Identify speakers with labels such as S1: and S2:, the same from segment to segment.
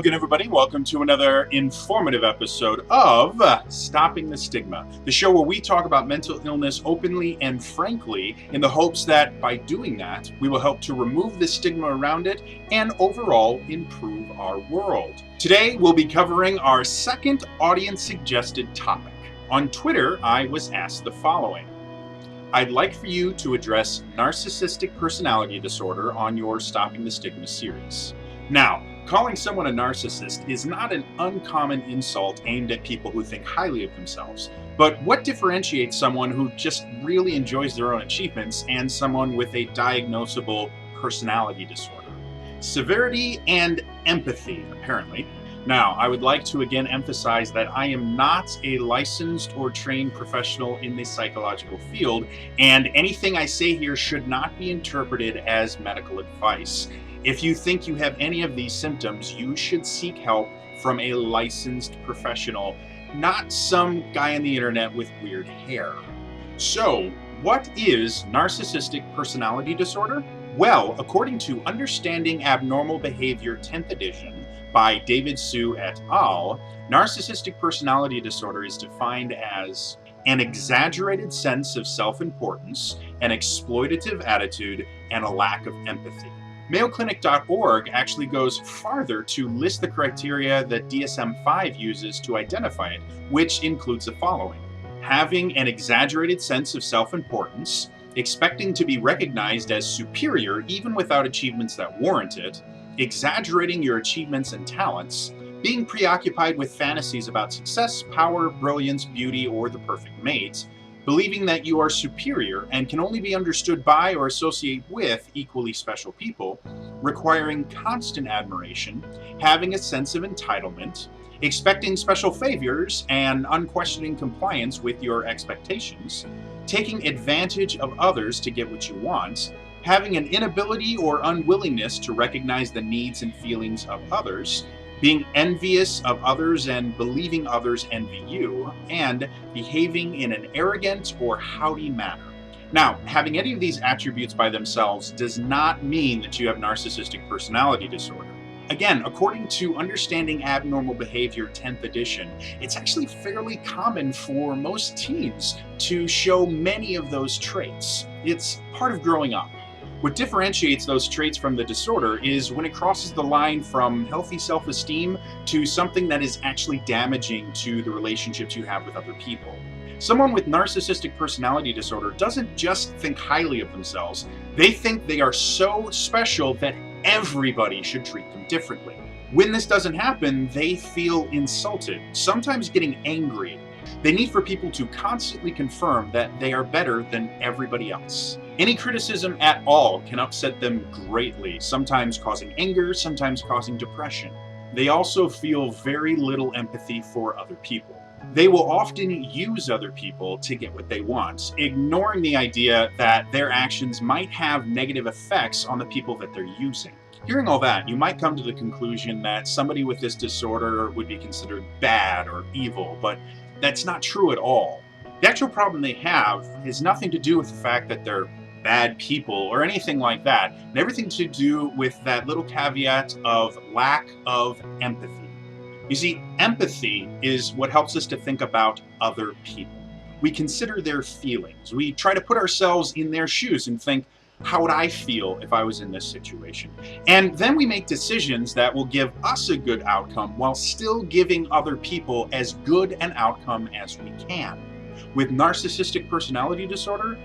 S1: Hello again, everybody. Welcome to another informative episode of Stopping the Stigma, the show where we talk about mental illness openly and frankly in the hopes that by doing that, we will help to remove the stigma around it and overall improve our world. Today, we'll be covering our second audience-suggested topic. On Twitter, I was asked the following. I'd like for you to address narcissistic personality disorder on your Stopping the Stigma series. Now, calling someone a narcissist is not an uncommon insult aimed at people who think highly of themselves. But what differentiates someone who just really enjoys their own achievements and someone with a diagnosable personality disorder? Severity and empathy, apparently. Now, I would like to again emphasize that I am not a licensed or trained professional in the psychological field, and anything I say here should not be interpreted as medical advice. If you think you have any of these symptoms, you should seek help from a licensed professional, not some guy on the internet with weird hair. So, what is narcissistic personality disorder? Well, according to Understanding Abnormal Behavior 10th edition by David Sue et al., narcissistic personality disorder is defined as an exaggerated sense of self-importance, an exploitative attitude, and a lack of empathy. MayoClinic.org actually goes farther to list the criteria that DSM-5 uses to identify it, which includes the following: having an exaggerated sense of self-importance, expecting to be recognized as superior even without achievements that warrant it, exaggerating your achievements and talents, being preoccupied with fantasies about success, power, brilliance, beauty, or the perfect mate, believing that you are superior and can only be understood by or associate with equally special people, requiring constant admiration, having a sense of entitlement, expecting special favors and unquestioning compliance with your expectations, taking advantage of others to get what you want, having an inability or unwillingness to recognize the needs and feelings of others, being envious of others and believing others envy you, and behaving in an arrogant or haughty manner. Now, having any of these attributes by themselves does not mean that you have narcissistic personality disorder. Again, according to Understanding Abnormal Behavior 10th edition, it's actually fairly common for most teens to show many of those traits. It's part of growing up. What differentiates those traits from the disorder is when it crosses the line from healthy self-esteem to something that is actually damaging to the relationships you have with other people. Someone with narcissistic personality disorder doesn't just think highly of themselves, they think they are so special that everybody should treat them differently. When this doesn't happen, they feel insulted, sometimes getting angry. They need for people to constantly confirm that they are better than everybody else. Any criticism at all can upset them greatly, sometimes causing anger, sometimes causing depression. They also feel very little empathy for other people. They will often use other people to get what they want, ignoring the idea that their actions might have negative effects on the people that they're using. Hearing all that, you might come to the conclusion that somebody with this disorder would be considered bad or evil, but that's not true at all. The actual problem they have has nothing to do with the fact that they're bad people or anything like that, and everything to do with that little caveat of lack of empathy. You see, empathy is what helps us to think about other people. We consider their feelings. We try to put ourselves in their shoes and think, how would I feel if I was in this situation? And then we make decisions that will give us a good outcome while still giving other people as good an outcome as we can. With narcissistic personality disorder,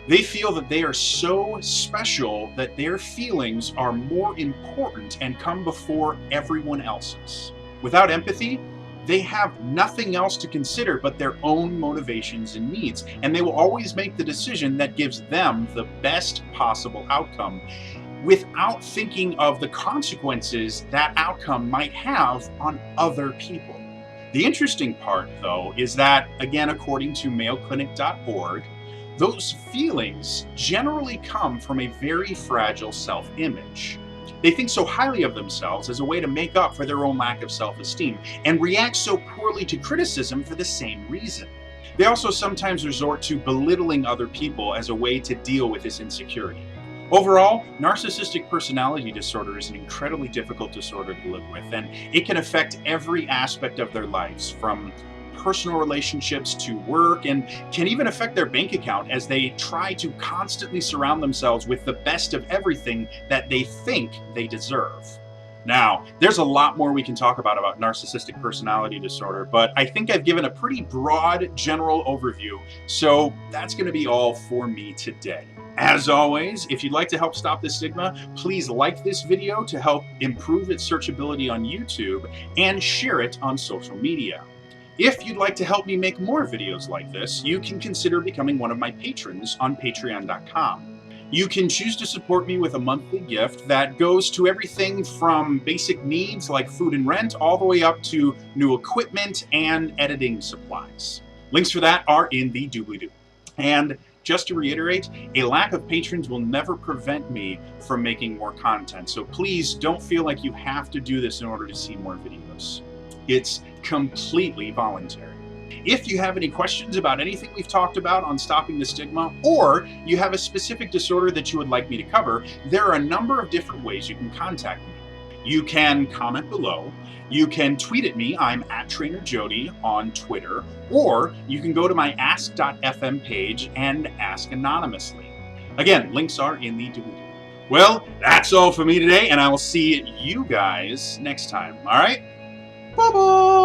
S1: they feel that they are so special that their feelings are more important and come before everyone else's. Without empathy, they have nothing else to consider but their own motivations and needs, and they will always make the decision that gives them the best possible outcome without thinking of the consequences that outcome might have on other people. The interesting part, though, is that, again, according to MayoClinic.org, those feelings generally come from a very fragile self-image. They think so highly of themselves as a way to make up for their own lack of self-esteem, and react so poorly to criticism for the same reason. They also sometimes resort to belittling other people as a way to deal with this insecurity. Overall, narcissistic personality disorder is an incredibly difficult disorder to live with, and it can affect every aspect of their lives, from personal relationships to work, and can even affect their bank account as they try to constantly surround themselves with the best of everything that they think they deserve. Now, there's a lot more we can talk about narcissistic personality disorder, but I think I've given a pretty broad general overview, so that's going to be all for me today. As always, if you'd like to help stop the stigma, please like this video to help improve its searchability on YouTube and share it on social media. If you'd like to help me make more videos like this, you can consider becoming one of my patrons on patreon.com. You can choose to support me with a monthly gift that goes to everything from basic needs like food and rent all the way up to new equipment and editing supplies. Links for that are in the doobly-doo. And just to reiterate, a lack of patrons will never prevent me from making more content, so please don't feel like you have to do this in order to see more videos. It's completely voluntary. If you have any questions about anything we've talked about on stopping the stigma, or you have a specific disorder that you would like me to cover, there are a number of different ways you can contact me. You can comment below, you can tweet at me, I'm @TrainerJody on Twitter, or you can go to my ask.fm page and ask anonymously. Again, links are in the doobly-doo. Well, that's all for me today, and I will see you guys next time, all right? Bye-bye!